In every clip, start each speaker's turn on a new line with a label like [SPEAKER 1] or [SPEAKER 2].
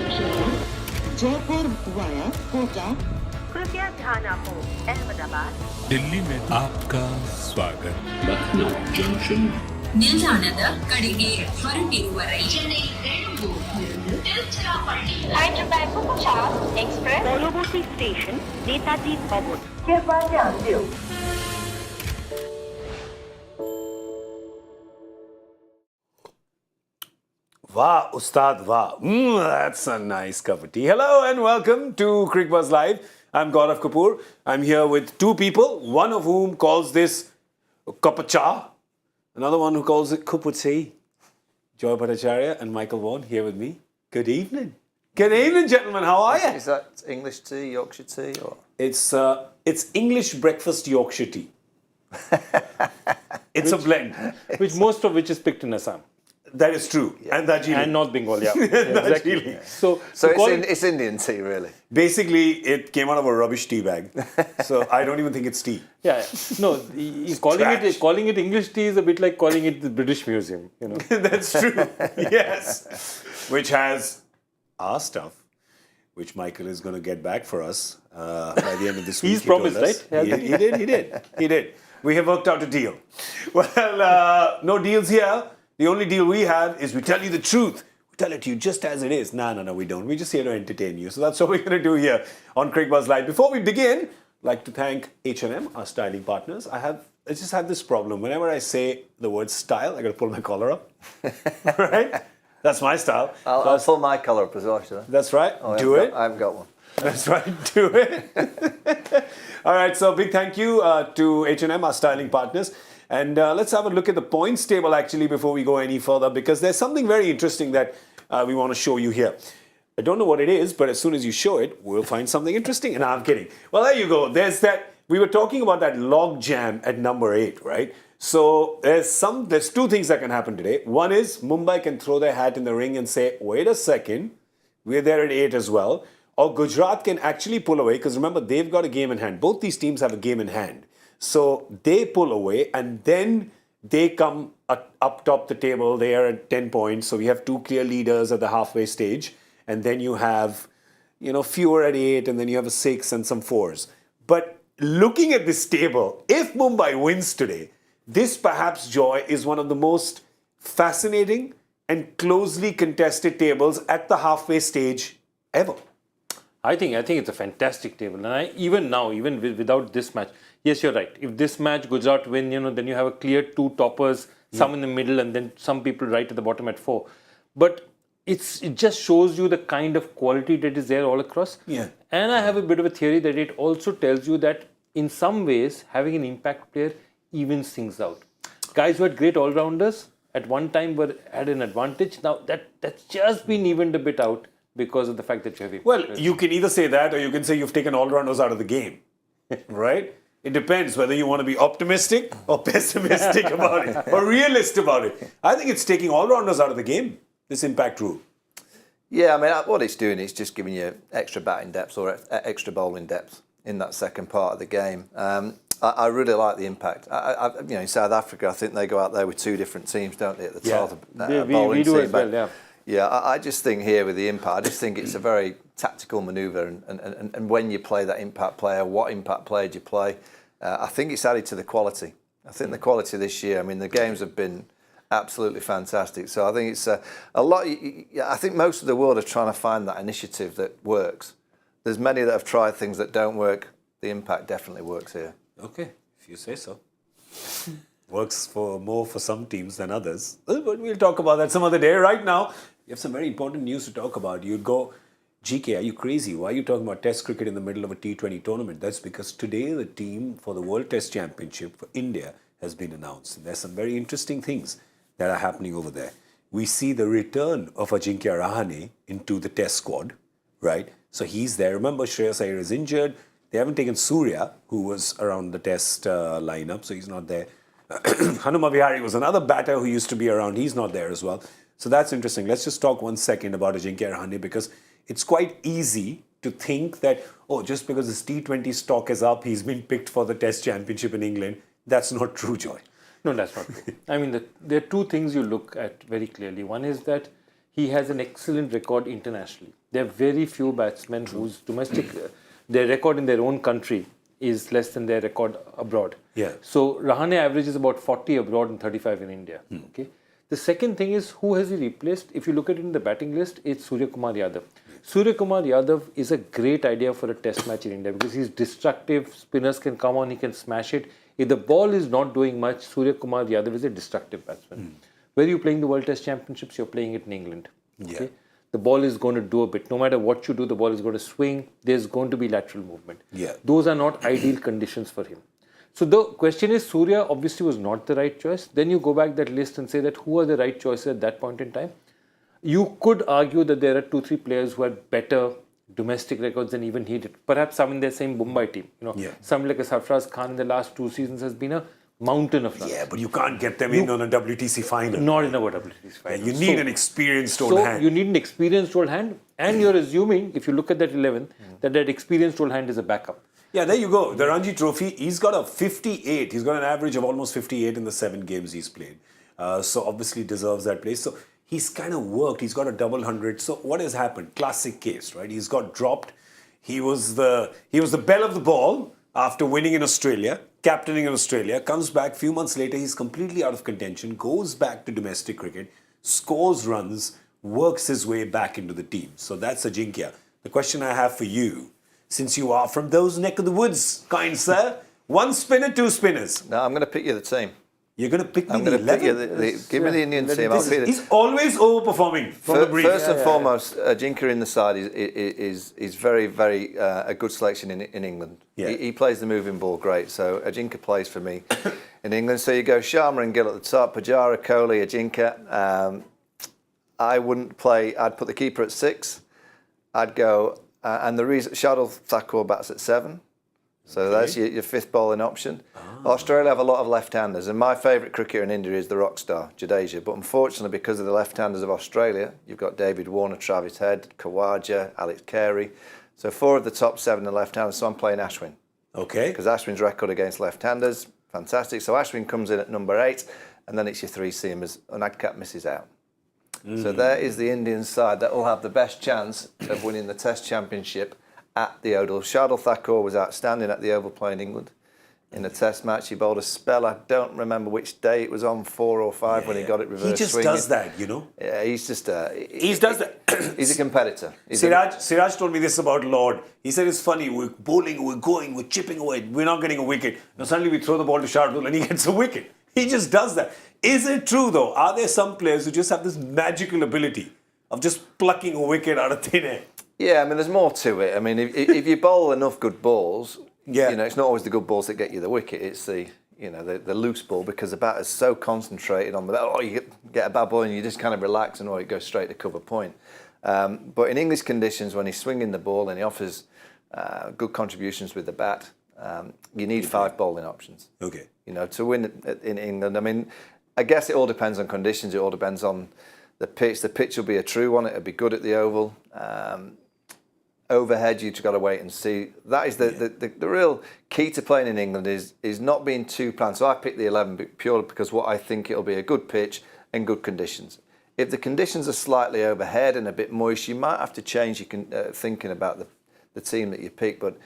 [SPEAKER 1] Jaipur via Kota
[SPEAKER 2] कृपया ध्यान आपो अहमदाबाद
[SPEAKER 3] दिल्ली में आपका स्वागत
[SPEAKER 4] Lucknow Junction.
[SPEAKER 5] ನಿಲ್ದಾಣದ ಕಡೆಗೆ ಹೊರಟಿರುವ ರೈಲು
[SPEAKER 2] Hyderabad Bhattacharjya Express পরবর্তী স্টেশন নেতাজি ভবন कृपया ध्यान दियो
[SPEAKER 6] Wow, Ustad, wow. That's a nice cup of tea. Hello and welcome to Cricbuzz Live. I'm Gaurav Kapur. I'm here with two people, one of whom calls this cup of cha, another one who calls it cup of tea. Joy Bhattacharjya and Michael Vaughan here with me. Good evening. Good evening, gentlemen. How are you?
[SPEAKER 7] Is that English tea, Yorkshire tea, or?
[SPEAKER 6] It's English breakfast Yorkshire tea. It's a blend.
[SPEAKER 8] Which most of which is picked in Assam.
[SPEAKER 6] That is true. And Darjeeling.
[SPEAKER 8] And North Bengal, yeah. Exactly.
[SPEAKER 6] Yeah.
[SPEAKER 8] So
[SPEAKER 7] it's Indian tea, really.
[SPEAKER 6] Basically, it came out of a rubbish tea bag. So I don't even think it's tea.
[SPEAKER 8] yeah. No, calling it English tea is a bit like calling it the British Museum, you know.
[SPEAKER 6] That's true. Yes. Which has our stuff, which Michael is going to get back for us by the end of this week.
[SPEAKER 8] He's promised, right?
[SPEAKER 6] He did. We have worked out a deal. Well, no deals here. The only deal we have is we tell you the truth. We tell it to you just as it is. No, we don't. We're just here to entertain you. So that's what we're going to do here on Cricbuzz Live. Before we begin, I'd like to thank H&M, our styling partners. I just have this problem. Whenever I say the word style, I got to pull my collar up. Right? That's my style.
[SPEAKER 7] I'll pull my collar up as well, should I?
[SPEAKER 6] That's right. Do it.
[SPEAKER 7] I haven't got one.
[SPEAKER 6] That's right. Do it. All right. So big thank you to H&M, our styling partners. And let's have a look at the points table actually before we go any further, because there's something very interesting that we want to show you here. I don't know what it is, but as soon as you show it, we'll find something interesting. And I'm kidding. Well, there you go. There's that. We were talking about that log jam at number 8, right? So there's two things that can happen today. One is Mumbai can throw their hat in the ring and say, wait a second, we're there at 8 as well. Or Gujarat can actually pull away, because remember, they've got a game in hand. Both these teams have a game in hand. So they pull away and then they come up top the table. They are at 10 points. So we have two clear leaders at the halfway stage. And then you have, fewer at 8 and then you have a 6 and some 4s. But looking at this table, if Mumbai wins today, this perhaps, Joy, is one of the most fascinating and closely contested tables at the halfway stage ever.
[SPEAKER 8] I think it's a fantastic table. And even without this match, yes, you're right. If this match Gujarat win, then you have a clear two toppers, some in the middle, and then some people right at the bottom at 4. But it just shows you the kind of quality that is there all across.
[SPEAKER 6] Yeah.
[SPEAKER 8] And I have a bit of a theory that it also tells you that in some ways having an impact player evens things out. Guys who had great all-rounders at one time had an advantage. Now that's just been evened a bit out because of the fact that you have...
[SPEAKER 6] Well, you can either say that or you can say you've taken all-rounders out of the game, right? It depends whether you want to be optimistic or pessimistic about it or realist about it. I think it's taking all-rounders out of the game, this impact rule.
[SPEAKER 7] Yeah, I mean, what it's doing is just giving you extra batting depth or extra bowling depth in that second part of the game. I really like the impact. In South Africa, I think they go out there with two different teams, don't they, at the top of the bowling
[SPEAKER 8] we do
[SPEAKER 7] team.
[SPEAKER 8] as well, yeah.
[SPEAKER 7] Yeah, I just think here with the impact, I just think it's a very tactical manoeuvre, and when you play that impact player, what impact player do you play? I think it's added to the quality. I think the quality this year, I mean, the games have been absolutely fantastic. So I think it's a lot. I think most of the world are trying to find that initiative that works. There's many that have tried things that don't work. The impact definitely works here.
[SPEAKER 6] Okay, if you say so. Works more for some teams than others. But we'll talk about that some other day. Right now, we have some very important news to talk about. You'd go, GK, are you crazy? Why are you talking about Test cricket in the middle of a T20 tournament? That's because today the team for the World Test Championship for India has been announced. And there's some very interesting things that are happening over there. We see the return of Ajinkya Rahane into the Test squad, right? So he's there. Remember, Shreyas Iyer is injured. They haven't taken Surya, who was around the Test lineup, so he's not there. Hanuma Vihari was another batter who used to be around. He's not there as well. So that's interesting. Let's just talk 1 second about Ajinkya Rahane, because it's quite easy to think that, just because his T20 stock is up, he's been picked for the Test Championship in England. That's not true, Joy.
[SPEAKER 8] No, that's not true. I mean, there are two things you look at very clearly. One is that he has an excellent record internationally. There are very few batsmen whose domestic, their record in their own country is less than their record abroad.
[SPEAKER 6] Yeah.
[SPEAKER 8] So Rahane averages about 40 abroad and 35 in India. Okay. The second thing is, who has he replaced? If you look at it in the batting list, it's Surya Kumar Yadav. Surya Kumar Yadav is a great idea for a test match in India because he's destructive. Spinners can come on, he can smash it. If the ball is not doing much, Surya Kumar Yadav is a destructive batsman. Where you're playing the World Test Championships, you're playing it in England. Okay? The ball is going to do a bit. No matter what you do, the ball is going to swing. There's going to be lateral movement.
[SPEAKER 6] Yeah.
[SPEAKER 8] Those are not ideal conditions for him. So the question is, Surya obviously was not the right choice. Then you go back that list and say that who are the right choices at that point in time. You could argue that there are 2-3 players who had better domestic records than even he did. Perhaps some in their same Mumbai team. Some like a Sarfraz Khan in the last 2 seasons has been a mountain of runs.
[SPEAKER 6] Yeah, but you can't get them in on a WTC final.
[SPEAKER 8] Not in a WTC final.
[SPEAKER 6] You need an experienced old hand.
[SPEAKER 8] You need an experienced old hand, and you're assuming, if you look at that 11, that experienced old hand is a backup.
[SPEAKER 6] Yeah, there you go. The Ranji Trophy, he's got a 58. He's got an average of almost 58 in the 7 games he's played. So obviously deserves that place. So he's kind of worked. He's got a double 100. So what has happened? Classic case, right? He's got dropped. He was the belle of the ball after winning in Australia, captaining in Australia, comes back. Few months later, he's completely out of contention, goes back to domestic cricket, scores runs, works his way back into the team. So that's Ajinkya. The question I have for you, since you are from those neck of the woods, kind sir, 1 spinner, 2 spinners.
[SPEAKER 7] No, I'm going to pick you the team.
[SPEAKER 6] You're going to pick me
[SPEAKER 7] I'm
[SPEAKER 6] the
[SPEAKER 7] going to pick
[SPEAKER 6] 11?
[SPEAKER 7] you give me the Indian team.
[SPEAKER 6] He's always overperforming from the brief.
[SPEAKER 7] First and foremost, Ajinkya in the side is very, very a good selection in England.
[SPEAKER 6] Yeah.
[SPEAKER 7] He plays the moving ball great, so Ajinkya plays for me in England. So you go Sharma and Gill at the top, Pujara, Kohli, Ajinkya. I'd put the keeper at 6. I'd go, and the reason, Shardul Thakur bats at 7. So that's your 5th bowling option. Australia have a lot of left-handers, and my favourite cricketer in India is the rock star, Jadeja. But unfortunately, because of the left-handers of Australia, you've got David Warner, Travis Head, Khawaja, Alex Carey. So 4 of the top 7 are left-handers, so I'm playing Ashwin.
[SPEAKER 6] Okay.
[SPEAKER 7] Because Ashwin's record against left-handers, fantastic. So Ashwin comes in at number 8, and then it's your 3 seamers, and Adkat misses out. So there is the Indian side that will have the best chance of winning the Test Championship at the Oval. Shardul Thakur was outstanding at the Oval playing England in a Test match. He bowled a spell. I don't remember which day it was on, 4 or 5 when he got it reverse
[SPEAKER 6] He just
[SPEAKER 7] swinging.
[SPEAKER 6] does that, you know.
[SPEAKER 7] Yeah, he's just
[SPEAKER 6] He does that.
[SPEAKER 7] he's a competitor.
[SPEAKER 6] Siraj told me this about Lord. He said it's funny. We're bowling, we're going, we're chipping away. We're not getting a wicket. Now suddenly we throw the ball to Shardul and he gets a wicket. He just does that. Is it true though? Are there some players who just have this magical ability of just plucking a wicket out of thin air?
[SPEAKER 7] Yeah, I mean, there's more to it. I mean, if you bowl enough good balls,
[SPEAKER 6] Yeah.
[SPEAKER 7] you know, it's not always the good balls that get you the wicket. It's the loose ball, because the batter's so concentrated on the bat. Oh, you get a bad ball and you just kind of relax and it goes straight to cover point. But in English conditions, when he's swinging the ball and he offers good contributions with the bat, you need 5 bowling options.
[SPEAKER 6] Okay.
[SPEAKER 7] You know, to win in England. I mean, I guess it all depends on conditions. It all depends on the pitch. The pitch will be a true one. It'll be good at the Oval. Overhead, you've got to wait and see. That is the real key to playing in England is not being too planned. So I picked the 11 purely because what I think it'll be a good pitch and good conditions. If the conditions are slightly overhead and a bit moist, you might have to change your thinking about the team that you pick. But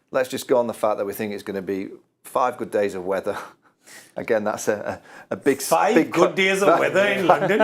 [SPEAKER 7] let's just go on the fact that we think it's going to be 5 good days of weather. Again, that's a big...
[SPEAKER 6] 5 good days of weather in London?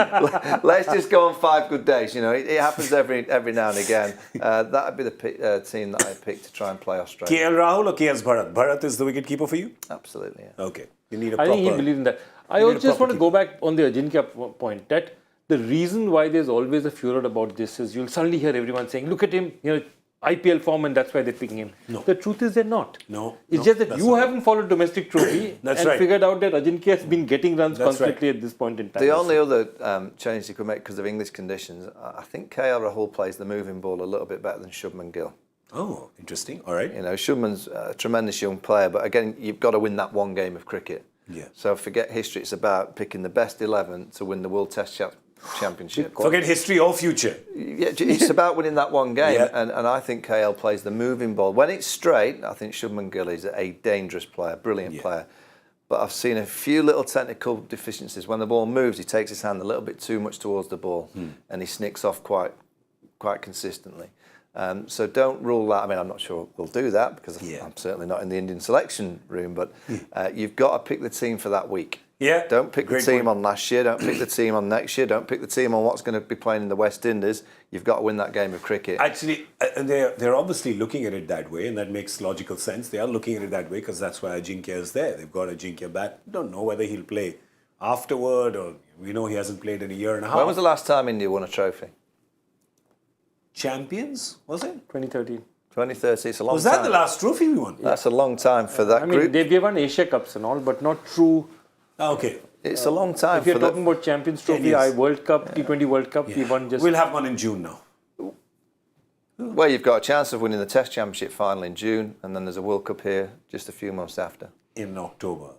[SPEAKER 7] Let's just go on 5 good days. You know, it happens every now and again. That would be the team that I picked to try and play Australia.
[SPEAKER 6] KL Rahul or KS Bharat? Bharat is the wicketkeeper for you?
[SPEAKER 7] Absolutely, yeah.
[SPEAKER 6] Okay. You need a
[SPEAKER 8] I
[SPEAKER 6] proper...
[SPEAKER 8] think he believes in that. I
[SPEAKER 6] need a
[SPEAKER 8] just want
[SPEAKER 6] proper
[SPEAKER 8] to go back on the Ajinkya point, that the reason why there's always a furor about this is you'll suddenly hear everyone saying, look at him, you know, IPL form, and that's why they're picking him.
[SPEAKER 6] No.
[SPEAKER 8] The truth is they're not.
[SPEAKER 6] No.
[SPEAKER 8] It's just that you haven't followed domestic trophy
[SPEAKER 6] That's
[SPEAKER 8] and
[SPEAKER 6] right.
[SPEAKER 8] figured out that Ajinkya has been getting runs
[SPEAKER 6] That's
[SPEAKER 8] constantly at this point in time.
[SPEAKER 7] The only other change you could make because of English conditions, I think KL Rahul plays the moving ball a little bit better than Shubman Gill.
[SPEAKER 6] Oh, interesting. All right.
[SPEAKER 7] You know, Shubman's a tremendous young player, but again, you've got to win that one game of cricket.
[SPEAKER 6] Yeah.
[SPEAKER 7] So forget history. It's about picking the best 11 to win the World Test Championship.
[SPEAKER 6] Forget history or future.
[SPEAKER 7] Yeah, it's about winning that one game,
[SPEAKER 6] Yeah.
[SPEAKER 7] and I think KL plays the moving ball. When it's straight, I think Shubman Gill is a dangerous player, brilliant player. but I've seen a few little technical deficiencies. When the ball moves, he takes his hand a little bit too much towards the ball, and he snicks off quite consistently. So don't rule that. I mean, I'm not sure we'll do that because I'm certainly not in the Indian selection room, but you've got to pick the team for that week.
[SPEAKER 6] Yeah.
[SPEAKER 7] Don't pick the team on last year. Don't pick the team on next year. Don't pick the team on what's going to be playing in the West Indies. You've got to win that game of cricket.
[SPEAKER 6] Actually, they're obviously looking at it that way, and that makes logical sense. They are looking at it that way because that's why Ajinkya is there. They've got Ajinkya back. Don't know whether he'll play afterward, or we know he hasn't played in a year and a half.
[SPEAKER 7] When was the last time India won a trophy?
[SPEAKER 6] Champions, was it?
[SPEAKER 8] 2013.
[SPEAKER 7] 2030. It's a long time.
[SPEAKER 6] Was that the last trophy we won?
[SPEAKER 7] That's a long time for that
[SPEAKER 8] I mean,
[SPEAKER 7] group.
[SPEAKER 8] they've won Asia Cups and all, but not true.
[SPEAKER 6] Okay.
[SPEAKER 7] It's a long time.
[SPEAKER 8] If you're talking about Champions Trophy, World Cup, T20 World Cup, we won just...
[SPEAKER 6] We'll have one in June now.
[SPEAKER 7] Well, you've got a chance of winning the Test Championship final in June, and then there's a World Cup here just a few months after.
[SPEAKER 6] In October.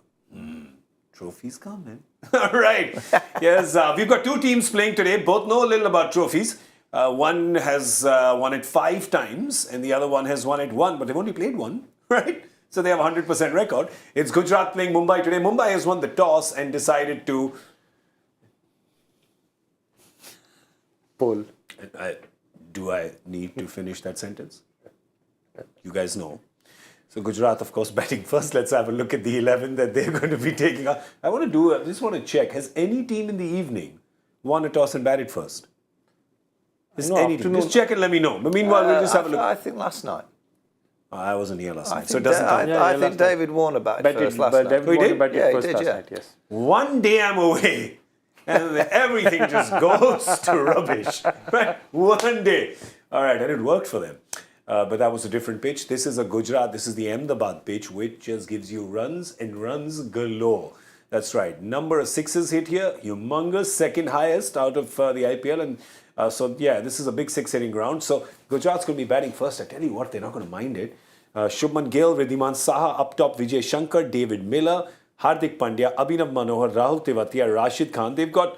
[SPEAKER 6] Trophies coming. All right. Yes, we've got two teams playing today. Both know a little about trophies. One has won it 5 times, and the other one has won it 1, but they've only played 1, right? So they have a 100% record. It's Gujarat playing Mumbai today. Mumbai has won the toss and decided to...
[SPEAKER 8] Poll.
[SPEAKER 6] Do I need to finish that sentence? You guys know. So Gujarat, of course, batting first. Let's have a look at the 11 that they're going to be taking up. I just want to check. Has any team in the evening won a toss and batted first? Just check and let me know. But meanwhile, we'll just have a look.
[SPEAKER 7] I think last night.
[SPEAKER 6] I wasn't here last night, so it doesn't count.
[SPEAKER 7] I think David Warner batted first last night.
[SPEAKER 8] David Warner batted
[SPEAKER 7] Yeah,
[SPEAKER 8] first
[SPEAKER 7] he did,
[SPEAKER 8] last
[SPEAKER 7] yeah.
[SPEAKER 8] night, yes.
[SPEAKER 6] One day I'm away, and everything just goes to rubbish. Right? One day. All right, and it worked for them. But that was a different pitch. This is a Gujarat. This is the Ahmedabad pitch, which just gives you runs and runs galore. That's right. Number of 6s hit here. Humongous, second highest out of the IPL. And this is a big 6 inning round. So Gujarat's going to be batting first. I tell you what, they're not going to mind it. Shubman Gill, Riddhiman Saha, up top Vijay Shankar, David Miller, Hardik Pandya, Abhinav Manohar, Rahul Tewatia, Rashid Khan. They've got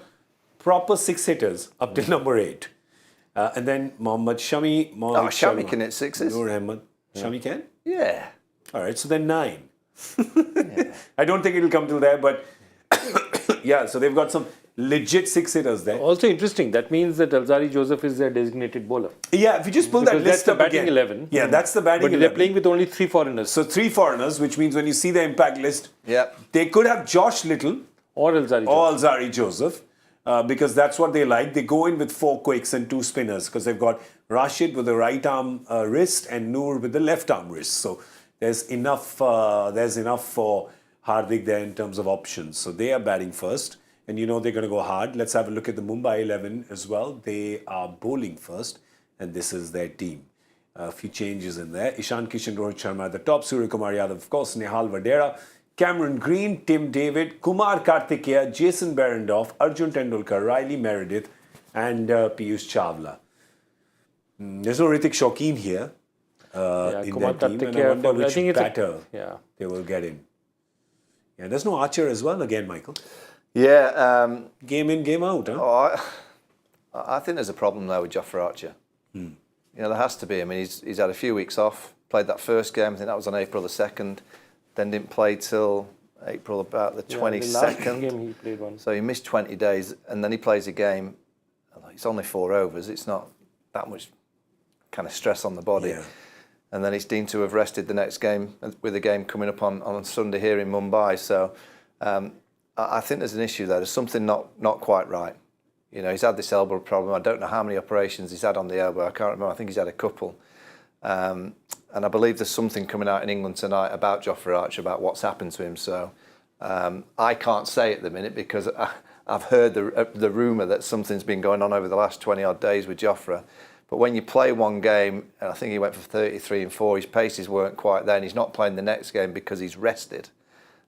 [SPEAKER 6] proper 6 hitters up till number 8. And then Mohammad Shami.
[SPEAKER 7] Shami can hit 6s.
[SPEAKER 6] Noor Ahmed. Shami can?
[SPEAKER 7] Yeah.
[SPEAKER 6] All right, so then 9. I don't think it'll come till there, but so they've got some legit 6 hitters there.
[SPEAKER 8] Also interesting, that means that Alzari Joseph is their designated bowler.
[SPEAKER 6] Yeah, if you just pull that
[SPEAKER 8] Because
[SPEAKER 6] list
[SPEAKER 8] that's the
[SPEAKER 6] up
[SPEAKER 8] batting
[SPEAKER 6] again.
[SPEAKER 8] 11.
[SPEAKER 6] Yeah, that's the batting 11.
[SPEAKER 8] But they're playing with only 3 foreigners.
[SPEAKER 6] So 3 foreigners, which means when you see the impact list, they could have Josh Little
[SPEAKER 8] or Alzari
[SPEAKER 6] Joseph. Because that's what they like. They go in with 4 quicks and 2 spinners because they've got Rashid with the right arm wrist and Noor with the left arm wrist. So there's enough for Hardik there in terms of options. So they are batting first, and you know they're going to go hard. Let's have a look at the Mumbai 11 as well. They are bowling first, and this is their team. A few changes in there. Ishan Kishan, Rohit Sharma at the top. Surya Kumar Yadav, of course. Nehal Vadera. Cameron Green, Tim David, Kumar Kartikeya, Jason Behrendorff, Arjun Tendulkar, Riley Meredith, and Piyush Chawla. There's no Ritik Shaukin here in
[SPEAKER 8] Kumar
[SPEAKER 6] that team, and I
[SPEAKER 8] Kartikeya
[SPEAKER 6] wonder which
[SPEAKER 8] I think
[SPEAKER 6] batter they will get in. Yeah, there's no Archer as well again, Michael.
[SPEAKER 7] Yeah.
[SPEAKER 6] Game in, game out, huh?
[SPEAKER 7] I think there's a problem there with Jofra Archer. You know, there has to be. I mean, he's had a few weeks off, played that first game, I think that was on April the 2nd. Then didn't play till April about the 22nd.
[SPEAKER 8] The last game he played one.
[SPEAKER 7] So he missed 20 days, and then he plays a game. It's only 4 overs. It's not that much kind of stress on the body.
[SPEAKER 6] Yeah.
[SPEAKER 7] And then he's deemed to have rested the next game, with the game coming up on Sunday here in Mumbai. So I think there's an issue there. There's something not quite right. You know, he's had this elbow problem. I don't know how many operations he's had on the elbow. I can't remember. I think he's had a couple. And I believe there's something coming out in England tonight about Jofra Archer, about what's happened to him. So I can't say at the minute because I've heard the rumour that something's been going on over the last 20-odd days with Jofra. But when you play one game, and I think he went for 33 and 4, his paces weren't quite there, and he's not playing the next game because he's rested.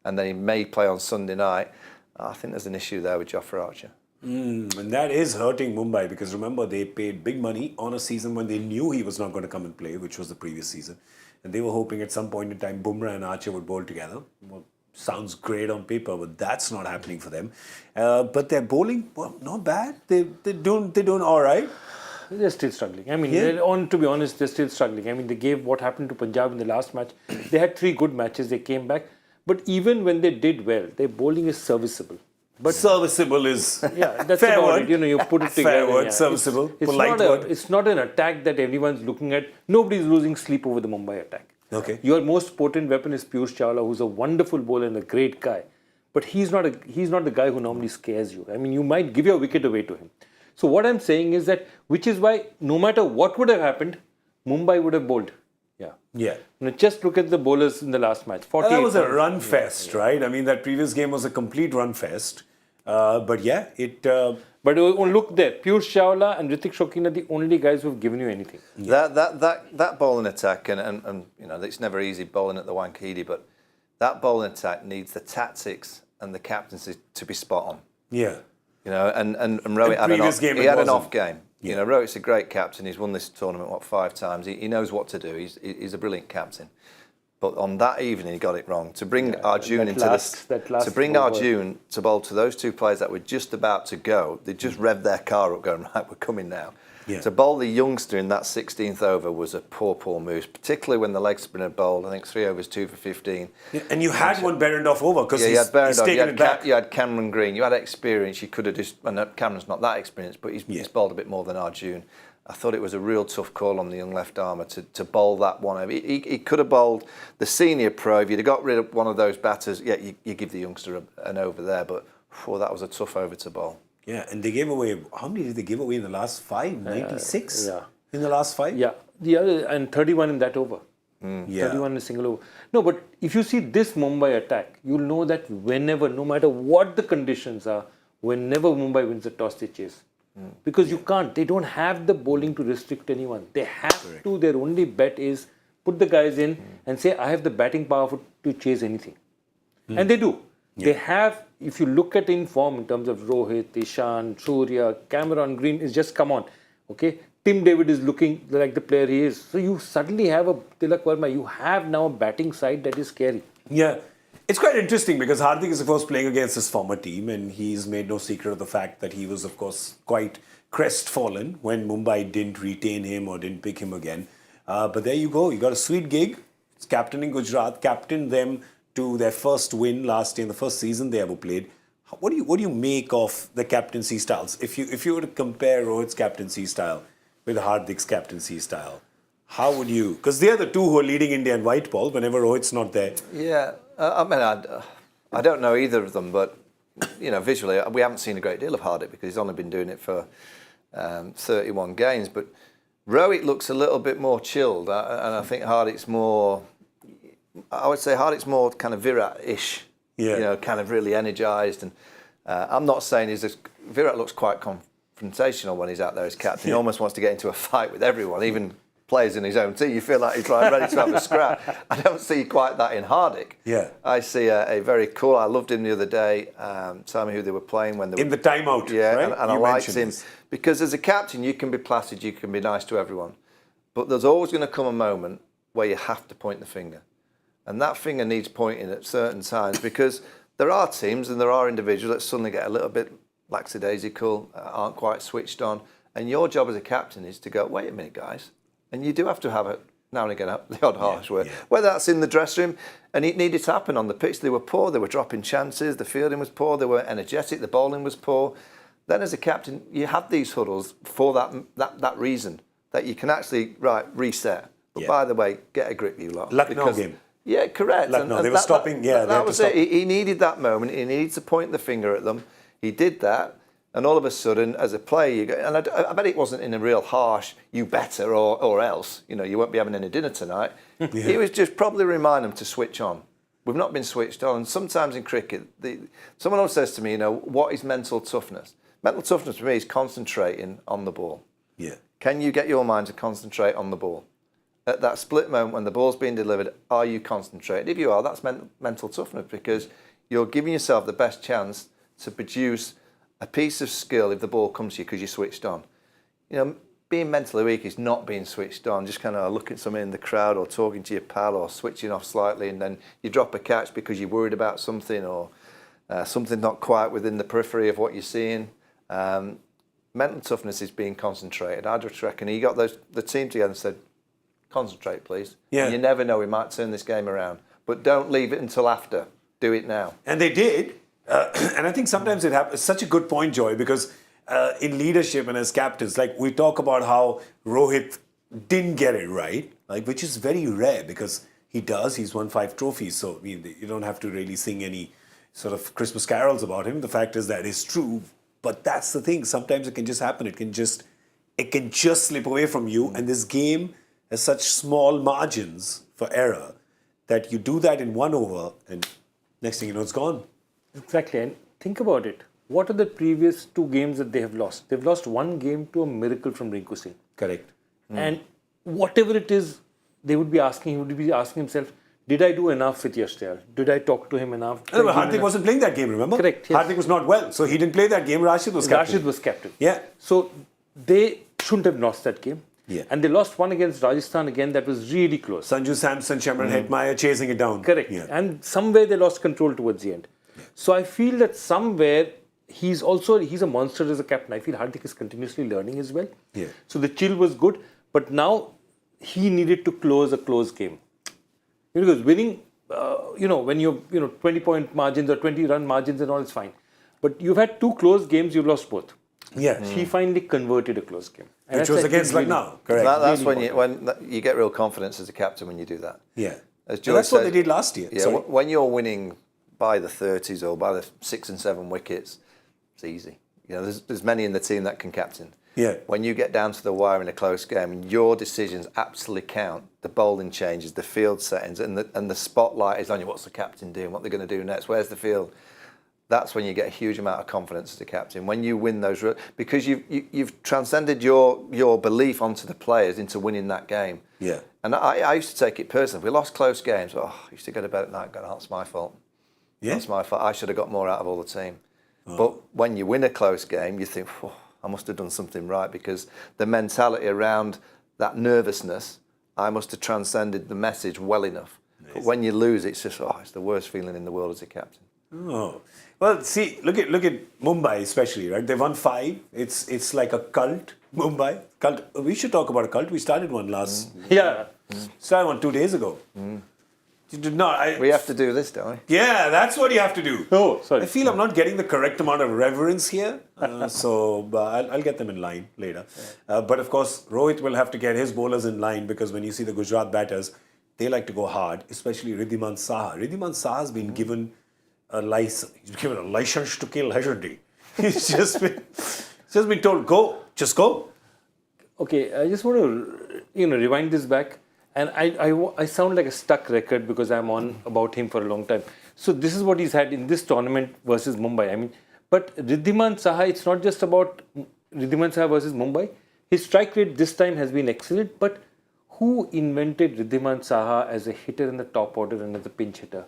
[SPEAKER 7] And then he may play on Sunday night. I think there's an issue there with Jofra Archer.
[SPEAKER 6] And that is hurting Mumbai because remember they paid big money on a season when they knew he was not going to come and play, which was the previous season. And they were hoping at some point in time Bumrah and Archer would bowl together. Well, sounds great on paper, but that's not happening for them. But their bowling, well, not bad. They're doing all right.
[SPEAKER 8] They're still struggling. I mean, to be honest, they're still struggling. I mean, they gave what happened to Punjab in the last match. They had 3 good matches. They came back. But even when they did well, their bowling is serviceable. But
[SPEAKER 6] serviceable is
[SPEAKER 8] yeah, that's
[SPEAKER 6] fair
[SPEAKER 8] about
[SPEAKER 6] word.
[SPEAKER 8] it. You know, you put it together.
[SPEAKER 6] Fair word,
[SPEAKER 8] yeah.
[SPEAKER 6] serviceable,
[SPEAKER 8] It's
[SPEAKER 6] polite
[SPEAKER 8] not
[SPEAKER 6] word.
[SPEAKER 8] it's not an attack that everyone's looking at. Nobody's losing sleep over the Mumbai attack.
[SPEAKER 6] Okay.
[SPEAKER 8] Your most potent weapon is Piyush Chawla, who's a wonderful bowler and a great guy. But he's not the guy who normally scares you. I mean, you might give your wicket away to him. So what I'm saying is that, which is why no matter what would have happened, Mumbai would have bowled. Yeah.
[SPEAKER 6] Yeah.
[SPEAKER 8] Now just look at the bowlers in the last match. 48
[SPEAKER 6] That was a
[SPEAKER 8] runs.
[SPEAKER 6] run fest, right? I mean, that previous game was a complete run fest. But yeah, it...
[SPEAKER 8] But look there, Piyush Chawla and Ritik Shokeen are the only guys who have given you anything.
[SPEAKER 7] That bowling attack, and you know, it's never easy bowling at the Wankhede, but that bowling attack needs the tactics and the captaincy to be spot on.
[SPEAKER 6] Yeah.
[SPEAKER 7] You know, and Rohit had an off game.
[SPEAKER 6] Yeah.
[SPEAKER 7] You know, Rohit's a great captain. He's won this tournament, 5 times. He knows what to do. He's a brilliant captain. But on that evening, he got it wrong. To bring Arjun Arjun to bowl to those 2 players that were just about to go, they just revved their car up going, right, we're coming now.
[SPEAKER 6] Yeah.
[SPEAKER 7] To bowl the youngster in that 16th over was a poor move, particularly when the leg spinner bowled, I think 3 overs, 2 for 15.
[SPEAKER 6] Yeah, and you had one Berendorf over because
[SPEAKER 7] you had Berendorf,
[SPEAKER 6] taken it back.
[SPEAKER 7] You had Cameron Green, you had experience, you could have just, and Cameron's not that experienced, but he's bowled a bit more than Arjun. I thought it was a real tough call on the young left armour to bowl that one over. He could have bowled the senior pro. If you'd have got rid of one of those batters, yeah, you give the youngster an over there, but that was a tough over to bowl.
[SPEAKER 6] Yeah, and they gave away, how many did they give away in the last 5? 96?
[SPEAKER 8] Yeah.
[SPEAKER 6] In the last 5?
[SPEAKER 8] Yeah, the other, and 31 in that over.
[SPEAKER 6] Yeah.
[SPEAKER 8] 31 in a single over. No, but if you see this Mumbai attack, you'll know that whenever, no matter what the conditions are, whenever Mumbai wins the toss, they chase. Because you can't. They don't have the bowling to restrict anyone. They have to. Their only bet is put the guys in and say, I have the batting power to chase anything. And they do. Yeah. They have, if you look at in form in terms of Rohit, Ishan, Surya, Cameron Green, is just come on. Okay. Tim David is looking like the player he is. So you suddenly have a Tilak Verma. You have now a batting side that is scary.
[SPEAKER 6] Yeah. It's quite interesting because Hardik is, of course, playing against his former team, and he's made no secret of the fact that he was, of course, quite crestfallen when Mumbai didn't retain him or didn't pick him again. But there you go. You got a sweet gig. It's captaining Gujarat, captained them to their first win last year in the first season they ever played. What do you make of the captaincy styles? If you were to compare Rohit's captaincy style with Hardik's captaincy style, how would you? Because they are the 2 who are leading India in white ball whenever Rohit's not there.
[SPEAKER 7] Yeah, I mean, I don't know either of them, but you know, visually, we haven't seen a great deal of Hardik because he's only been doing it for 31 games. But Rohit looks a little bit more chilled, and I think Hardik's more. I would say Hardik's more kind of Virat-ish.
[SPEAKER 6] Yeah.
[SPEAKER 7] You know, kind of really energised. And I'm not saying Virat looks quite confrontational when he's out there as captain. He almost wants to get into a fight with everyone, even players in his own team. You feel like he's like ready to have a scrap. I don't see quite that in Hardik.
[SPEAKER 6] Yeah.
[SPEAKER 7] I see a very cool. I loved him the other day. Tell me who they were playing when they were
[SPEAKER 6] in the timeout.
[SPEAKER 7] Yeah,
[SPEAKER 6] right?
[SPEAKER 7] and I liked him because as a captain you can be placid, you can be nice to everyone, but there's always going to come a moment where you have to point the finger, and that finger needs pointing at certain times because there are teams and there are individuals that suddenly get a little bit lackadaisical, aren't quite switched on, and your job as a captain is to go, wait a minute, guys. And you do have to have it now and again, the odd harsh word. Yeah. Whether that's in the dressing room, and it needed to happen on the pitch. They were poor, they were dropping chances, the fielding was poor, they were energetic, the bowling was poor. Then as a captain, you have these huddles for that reason, that you can actually, reset. But by the way, get a grip, you lot.
[SPEAKER 6] Lucknow game.
[SPEAKER 7] Yeah, correct.
[SPEAKER 6] Lucknow, they were stopping,
[SPEAKER 7] that was it. He needed that moment, he needed to point the finger at them. He did that. And all of a sudden, as a player, you go, and I bet it wasn't in a real harsh, you better or else, you know, you won't be having any dinner tonight. He was just probably remind them to switch on. We've not been switched on. And sometimes in cricket, someone else says to me, you know, what is mental toughness? Mental toughness for me is concentrating on the ball.
[SPEAKER 6] Yeah.
[SPEAKER 7] Can you get your mind to concentrate on the ball? At that split moment when the ball's being delivered, are you concentrated? If you are, that's mental toughness because you're giving yourself the best chance to produce a piece of skill if the ball comes to you because you switched on. You know, being mentally weak is not being switched on, just kind of looking at someone in the crowd or talking to your pal or switching off slightly and then you drop a catch because you're worried about something or something not quite within the periphery of what you're seeing. Mental toughness is being concentrated. I just reckon he got the team together and said, concentrate, please.
[SPEAKER 6] Yeah.
[SPEAKER 7] You never know, we might turn this game around. but don't leave it until after. Do it now.
[SPEAKER 6] And they did. And I think sometimes it happens. Such a good point, Joy, because in leadership and as captains, like we talk about how Rohit didn't get it right, like which is very rare because he does. He's won 5 trophies, so I mean, you don't have to really sing any sort of Christmas carols about him. The fact is that is true, but that's the thing. Sometimes it can just happen. It can just slip away from you. And this game has such small margins for error that you do that in 1 over, and next thing you know, it's gone.
[SPEAKER 8] Exactly. And think about it. What are the previous 2 games that they have lost? They've lost 1 game to a miracle from Rinku Singh.
[SPEAKER 6] Correct.
[SPEAKER 8] And whatever it is, he would be asking himself, did I do enough with Yashtiar? Did I talk to him enough?
[SPEAKER 6] No, but Hardik wasn't playing that game, remember?
[SPEAKER 8] Correct. Yes.
[SPEAKER 6] Hardik was not well, so he didn't play that game. Rashid was captain.
[SPEAKER 8] Rashid was captain.
[SPEAKER 6] Yeah.
[SPEAKER 8] So they shouldn't have lost that game.
[SPEAKER 6] Yeah.
[SPEAKER 8] And they lost one against Rajasthan again that was really close.
[SPEAKER 6] Sanju Samson, Shamran Hetmyer chasing it down.
[SPEAKER 8] Correct.
[SPEAKER 6] Yeah.
[SPEAKER 8] And somewhere they lost control towards the end. Yeah. So I feel that somewhere he's a monster as a captain. I feel Hardik is continuously learning as well.
[SPEAKER 6] Yeah.
[SPEAKER 8] So the chill was good, but now he needed to close a close game. Because winning, when you're 20-point margins or 20-run margins and all, it's fine. But you've had 2 close games, you've lost both.
[SPEAKER 6] Yeah.
[SPEAKER 8] He finally converted a close game. And
[SPEAKER 6] Which was against Lucknow. Correct.
[SPEAKER 7] That's really when you get real confidence as a captain when you do that.
[SPEAKER 6] Yeah.
[SPEAKER 7] As
[SPEAKER 6] And
[SPEAKER 7] Joy
[SPEAKER 6] that's what
[SPEAKER 7] said,
[SPEAKER 6] they did last year.
[SPEAKER 7] Yeah, when you're winning by the 30s or by the 6 and 7 wickets, it's easy. There's many in the team that can captain.
[SPEAKER 6] Yeah.
[SPEAKER 7] When you get down to the wire in a close game, your decisions absolutely count. The bowling changes, the field settings, and the spotlight is on you. What's the captain doing? What they're going to do next? Where's the field? That's when you get a huge amount of confidence as a captain. When you win those, because you've transcended your belief onto the players into winning that game.
[SPEAKER 6] Yeah.
[SPEAKER 7] And I used to take it personally. If we lost close games, I used to go to bed at night going, "That's my fault.
[SPEAKER 6] Yeah.
[SPEAKER 7] That's my fault. I should have got more out of all the team." But when you win a close game, you think, I must have done something right, because the mentality around that nervousness, I must have transcended the message well enough. Amazing. But when you lose, it's just, it's the worst feeling in the world as a captain.
[SPEAKER 6] Oh. Well, see, look at Mumbai especially, right? They won 5. It's like a cult, Mumbai. Cult. We should talk about a cult. We started one started one 2 days ago. You did not.
[SPEAKER 7] We have to do this, don't we?
[SPEAKER 6] Yeah, that's what you have to do.
[SPEAKER 8] Oh, sorry.
[SPEAKER 6] I feel I'm not getting the correct amount of reverence here. So I'll get them in line later. But of course, Rohit will have to get his bowlers in line, because when you see the Gujarat batters, they like to go hard, especially Riddhiman Saha. Riddhiman Saha has been given a license. He's given a license to kill, hasn't he? He's just been told, go, just go.
[SPEAKER 8] Okay, I just want to rewind this back. And I sound like a stuck record because I'm on about him for a long time. So this is what he's had in this tournament versus Mumbai. But Riddhiman Saha, it's not just about Riddhiman Saha versus Mumbai. His strike rate this time has been excellent. But who invented Riddhiman Saha as a hitter in the top order and as a pinch hitter?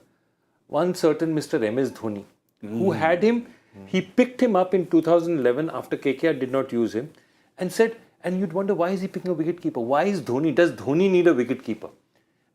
[SPEAKER 8] One certain Mr. MS Dhoni, who had him. He picked him up in 2011 after KKR did not use him, and said, and you'd wonder, why is he picking a wicketkeeper? Why is Dhoni? Does Dhoni need a wicketkeeper?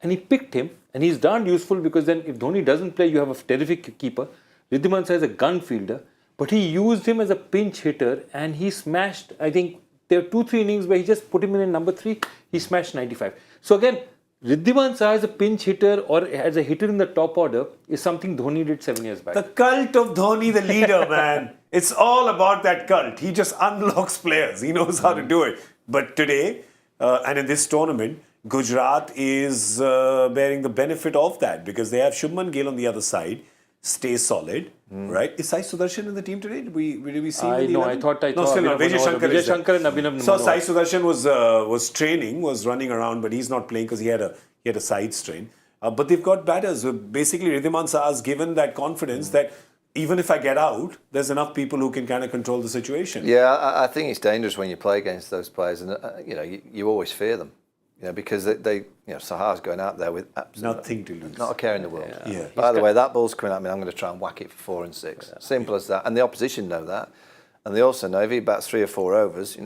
[SPEAKER 8] And he picked him, and he's darned useful, because then if Dhoni doesn't play, you have a terrific keeper. Riddhiman Saha is a gun fielder, but he used him as a pinch hitter, and he smashed, I think, there were 2-3 innings where he just put him in number 3, he smashed 95. So again, Riddhiman Saha as a pinch hitter or as a hitter in the top order is something Dhoni did 7 years back.
[SPEAKER 6] The cult of Dhoni, the leader, man. It's all about that cult. He just unlocks players. He knows how to do it. But today, and in this tournament, Gujarat is bearing the benefit of that, because they have Shubman Gill on the other side, stay solid, right? Is Sai Sudarshan in the team today? Did we see him in the 11?
[SPEAKER 8] I thought
[SPEAKER 6] no, still not. Vijay Shankar is there.
[SPEAKER 8] Shankar and Abhinav
[SPEAKER 6] So
[SPEAKER 8] Manohar.
[SPEAKER 6] Sai Sudarshan was training, was running around, but he's not playing because he had a side strain. But they've got batters. Basically, Riddhiman Saha has given that confidence that even if I get out, there's enough people who can kind of control the situation.
[SPEAKER 7] Yeah, I think it's dangerous when you play against those players, and you always fear them, because they Saha's going out there with absolutely
[SPEAKER 6] Nothing to lose.
[SPEAKER 7] not a care in the world.
[SPEAKER 6] Yeah.
[SPEAKER 7] By the way, that ball's coming at me, I'm going to try and whack it for 4 and 6. Simple as that. And the opposition know that, and they also know if he bats 3 or 4 overs,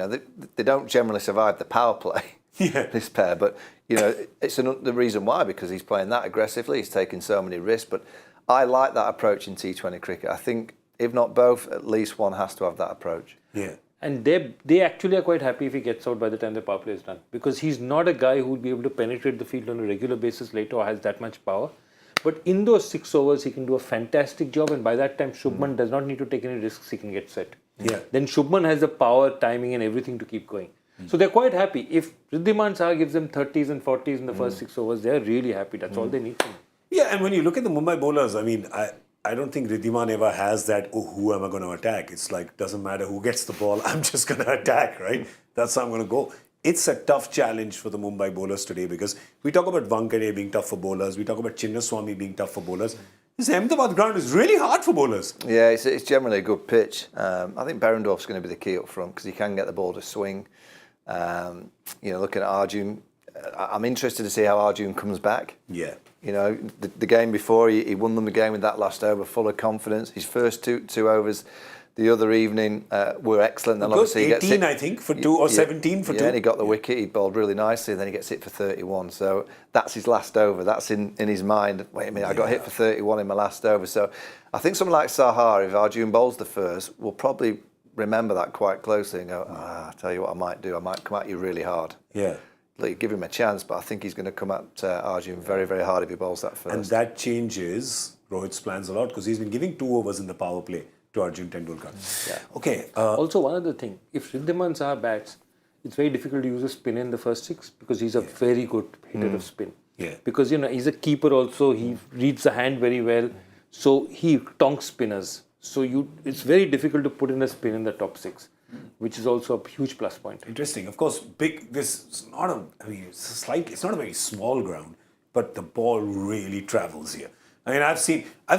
[SPEAKER 7] they don't generally survive the power play.
[SPEAKER 6] Yeah.
[SPEAKER 7] This pair, but it's the reason why, because he's playing that aggressively, he's taking so many risks. But I like that approach in T20 cricket. I think if not both, at least one has to have that approach.
[SPEAKER 6] Yeah.
[SPEAKER 8] And they actually are quite happy if he gets out by the time the power play is done, because he's not a guy who would be able to penetrate the field on a regular basis later or has that much power. But in those 6 overs, he can do a fantastic job. And by that time, Shubman does not need to take any risks. He can get set.
[SPEAKER 6] Yeah.
[SPEAKER 8] Then Shubman has the power, timing and everything to keep going. So they're quite happy. If Riddhiman Saha gives them 30s and 40s in the first 6 overs, they're really happy. That's all they need from him.
[SPEAKER 6] Yeah, and when you look at the Mumbai bowlers, I mean, I don't think Riddhiman ever has that, oh, who am I going to attack? It's like, doesn't matter who gets the ball, I'm just going to attack, right? That's how I'm going to go. It's a tough challenge for the Mumbai bowlers today because we talk about Vankade being tough for bowlers, we talk about Chinnaswamy being tough for bowlers. This Ahmedabad ground is really hard for bowlers.
[SPEAKER 7] Yeah, it's generally a good pitch. I think Berendorf's going to be the key up front because he can get the ball to swing. Looking at Arjun, I'm interested to see how Arjun comes back.
[SPEAKER 6] Yeah.
[SPEAKER 7] You know, the game before, he won them the game with that last over, full of confidence. His first two overs the other evening were excellent. Then obviously
[SPEAKER 6] 18,
[SPEAKER 7] he gets hit,
[SPEAKER 6] I think, for 2 or 17 for 2.
[SPEAKER 7] Yeah, and he got the wicket. He bowled really nicely, and then he gets hit for 31. So that's his last over. That's in his mind. Wait a minute, I got hit for 31 in my last over. So I think someone like Sahar, if Arjun bowls the first, will probably remember that quite closely and go, I tell you what I might do. I might come at you really hard.
[SPEAKER 6] Yeah.
[SPEAKER 7] Like, give him a chance, but I think he's going to come at Arjun very, very hard if he bowls that first.
[SPEAKER 6] And that changes Rohit's plans a lot because he's been giving 2 overs in the power play to Arjun Tendulkar.
[SPEAKER 7] Yeah.
[SPEAKER 6] Okay.
[SPEAKER 8] Also, one other thing, if Riddhiman Saha bats, it's very difficult to use a spin in the first 6 because he's a very good hitter of spin.
[SPEAKER 6] Yeah.
[SPEAKER 8] Because, he's a keeper also, he reads the hand very well, so he tonks spinners. So it's very difficult to put in a spin in the top 6, which is also a huge plus point.
[SPEAKER 6] Interesting. Of course, it's not a very small ground, but the ball really travels here. I mean, I've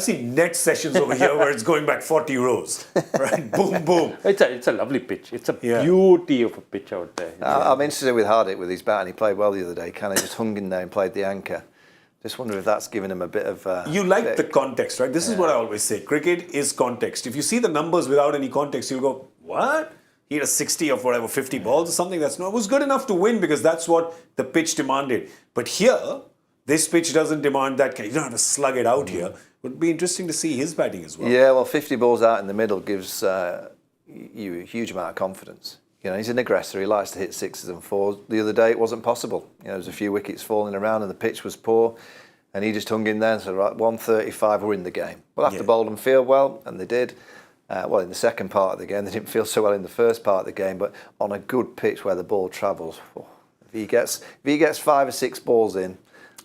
[SPEAKER 6] seen net sessions over here where it's going back 40 rows, right? Boom, boom.
[SPEAKER 8] It's a lovely pitch. It's a beauty of a pitch out there.
[SPEAKER 7] I'm interested with Hardik with his bat, and he played well the other day. Kind of just hung in there and played the anchor. Just wonder if that's given him a bit of...
[SPEAKER 6] you like the context, right? This is what I always say. Cricket is context. If you see the numbers without any context, you'll go, what? He had a 60 of whatever, 50 balls or something. It was good enough to win because that's what the pitch demanded. But here, this pitch doesn't demand that. You don't have to slug it out here. It would be interesting to see his batting as well.
[SPEAKER 7] Yeah, well, 50 balls out in the middle gives you a huge amount of confidence. You know, he's an aggressor. He likes to hit 6s and 4s. The other day, it wasn't possible. You know, there was a few wickets falling around and the pitch was poor. And he just hung in there and said, right, 135, we're in the game. We'll have to bowl and field well, and they did. In the second part of the game, they didn't feel so well in the first part of the game, but on a good pitch where the ball travels, if he gets 5 or 6 balls in,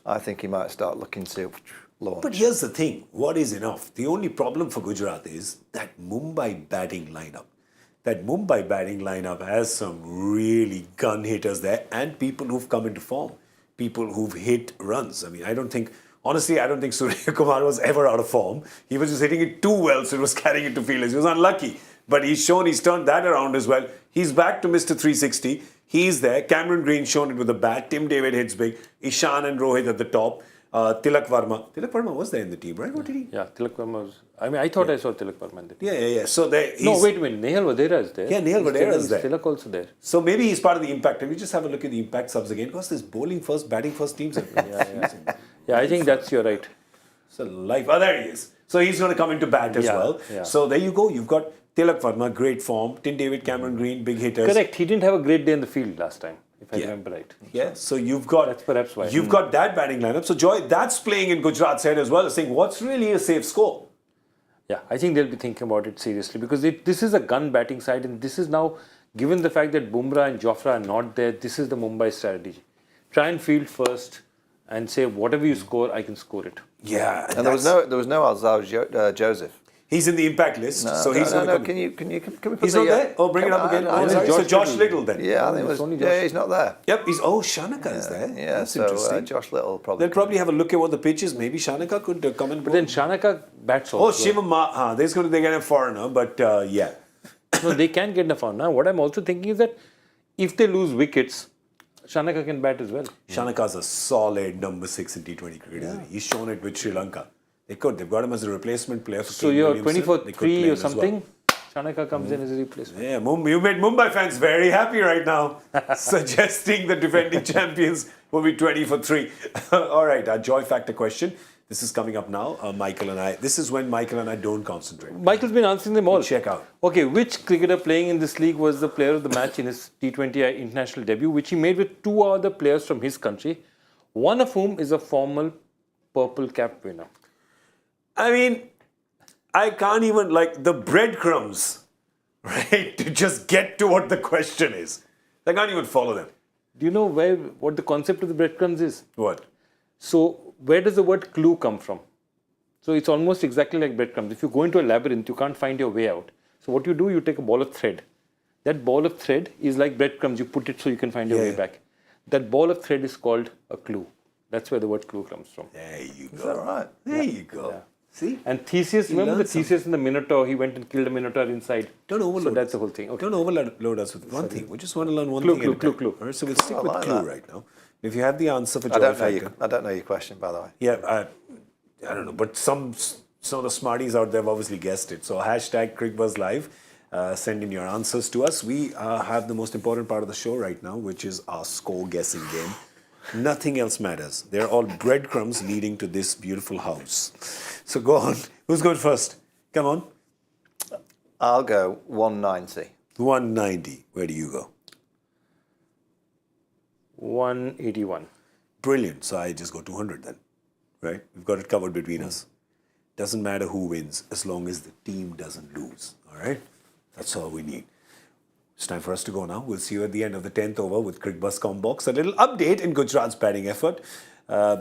[SPEAKER 7] I think he might start looking to launch.
[SPEAKER 6] But here's the thing, what is enough? The only problem for Gujarat is that Mumbai batting lineup. That Mumbai batting lineup has some really gun hitters there and people who've come into form, people who've hit runs. I mean, I don't think Surya Kumar was ever out of form. He was just hitting it too well, so it was carrying it to fielders. He was unlucky. But he's turned that around as well. He's back to Mr. 360. He's there. Cameron Green shown it with a bat. Tim David hits big. Ishan and Rohit at the top. Tilak Varma was there in the team, right? What did he?
[SPEAKER 8] Yeah, Tilak Varma was... I thought I saw Tilak Varma in the team.
[SPEAKER 6] Yeah. So there...
[SPEAKER 8] No, wait a minute. Nehal Vadera is there.
[SPEAKER 6] Yeah, Nehal Vadera is there.
[SPEAKER 8] Tilak also there.
[SPEAKER 6] So maybe he's part of the impact. Can we just have a look at the impact subs again? Because there's bowling first, batting first teams.
[SPEAKER 8] Yeah, I think you're right.
[SPEAKER 6] So there he is. So he's going to come into bat as well.
[SPEAKER 8] Yeah.
[SPEAKER 6] So there you go. You've got Tilak Varma, great form. Tim David, Cameron Green, big hitters.
[SPEAKER 8] Correct. He didn't have a great day in the field last time, if I remember right.
[SPEAKER 6] Yeah. So you've got...
[SPEAKER 8] That's perhaps why.
[SPEAKER 6] You've got that batting lineup. So Joy, that's playing in Gujarat's head as well, saying what's really a safe score?
[SPEAKER 8] Yeah, I think they'll be thinking about it seriously because this is a gun batting side and this is now, given the fact that Bumrah and Jofra are not there, this is the Mumbai strategy. Try and field first and say whatever you score, I can score it.
[SPEAKER 6] Yeah.
[SPEAKER 7] And there was no Alzhar Joseph.
[SPEAKER 6] He's in the impact list, so he's going to come.
[SPEAKER 7] Can we put
[SPEAKER 6] he's not there? Oh, bring it up again. So Josh Little then.
[SPEAKER 7] Yeah, I think it was. He's not there.
[SPEAKER 6] Yep, Shanaka is there.
[SPEAKER 7] Yeah,
[SPEAKER 6] that's
[SPEAKER 7] so
[SPEAKER 6] interesting.
[SPEAKER 7] Josh Little probably.
[SPEAKER 6] They'll probably have a look at what the pitch is. Maybe Shanaka could come and.
[SPEAKER 8] But then Shanaka bats also.
[SPEAKER 6] Shivam, they're get a foreigner, but yeah.
[SPEAKER 8] No, they can get a foreigner. What I'm also thinking is that if they lose wickets, Shanaka can bat as well.
[SPEAKER 6] Shanaka's a solid number 6 in T20 cricket, isn't he? He's shown it with Sri Lanka. They've got him as a replacement player for
[SPEAKER 8] So you're 24-3 or something, Shanaka comes in as a replacement.
[SPEAKER 6] Yeah, you made Mumbai fans very happy right now, suggesting the defending champions will be 20-3. All right, our joy factor question. This is coming up now, Michael and I. This is when Michael and I don't concentrate.
[SPEAKER 8] Michael's been answering them all.
[SPEAKER 6] Check out.
[SPEAKER 8] Okay, which cricketer playing in this league was the player of the match in his T20 international debut, which he made with 2 other players from his country, one of whom is a former purple cap winner?
[SPEAKER 6] I mean, I can't even, like, the breadcrumbs, right, to just get to what the question is. I can't even follow them.
[SPEAKER 8] Do you know what the concept of the breadcrumbs is?
[SPEAKER 6] What?
[SPEAKER 8] So, where does the word clue come from? So, it's almost exactly like breadcrumbs. If you go into a labyrinth, you can't find your way out. So, what you do, you take a ball of thread. That ball of thread is like breadcrumbs. You put it so you can find your way back. That ball of thread is called a clue. That's where the word clue comes from.
[SPEAKER 6] There you go.
[SPEAKER 7] Is that right?
[SPEAKER 6] There you go.
[SPEAKER 8] Yeah.
[SPEAKER 6] See?
[SPEAKER 8] And Theseus, remember the Theseus in the Minotaur? He went and killed a Minotaur inside.
[SPEAKER 6] Don't overload.
[SPEAKER 8] So that's the whole thing. Okay.
[SPEAKER 6] Don't overload us with one thing. We just want to learn one
[SPEAKER 8] Clue,
[SPEAKER 6] thing.
[SPEAKER 8] clue,
[SPEAKER 6] at a time.
[SPEAKER 8] clue.
[SPEAKER 6] All right, so we'll stick with
[SPEAKER 7] like
[SPEAKER 6] clue
[SPEAKER 7] that.
[SPEAKER 6] right now. If you have the answer for
[SPEAKER 7] I
[SPEAKER 6] Joy
[SPEAKER 7] don't know your question, by the way.
[SPEAKER 6] Yeah, I don't know, but some of the smarties out there have obviously guessed it. So hashtag Cricbuzz Live. Send in your answers to us. We have the most important part of the show right now, which is our score guessing game. Nothing else matters. They're all breadcrumbs leading to this beautiful house. So go on. Who's going first? Come on.
[SPEAKER 7] I'll go 190.
[SPEAKER 6] 190. Where do you go?
[SPEAKER 8] 181.
[SPEAKER 6] Brilliant. So I just go 200 then. Right? We've got it covered between us. Doesn't matter who wins as long as the team doesn't lose. All right? That's all we need. It's time for us to go now. We'll see you at the end of the 10th over with Cricbuzz Combox. A little update in Gujarat's batting effort.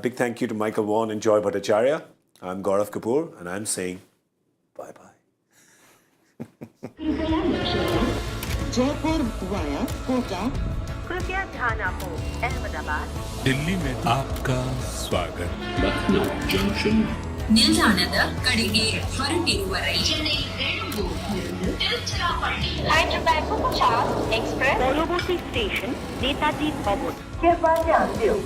[SPEAKER 6] Big thank you to Michael Vaughan and Joy Bhattacharjya. I'm Gaurav Kapur and I'm saying bye-bye.
[SPEAKER 1] Jaipur via Kota.
[SPEAKER 2] कृपया ध्यान आपको अहमदाबाद
[SPEAKER 3] दिल्ली में आपका स्वागत
[SPEAKER 5] ನಿಲ್ದಾಣದ ಕಡೆಗೆ ಹೊರಟಿರುವರೆ Chennai Tiruchirappalli
[SPEAKER 2] Hyderabad Superfast Express পরবর্তী স্টেশন নেতাজি ভবন। कृपया ध्यान दें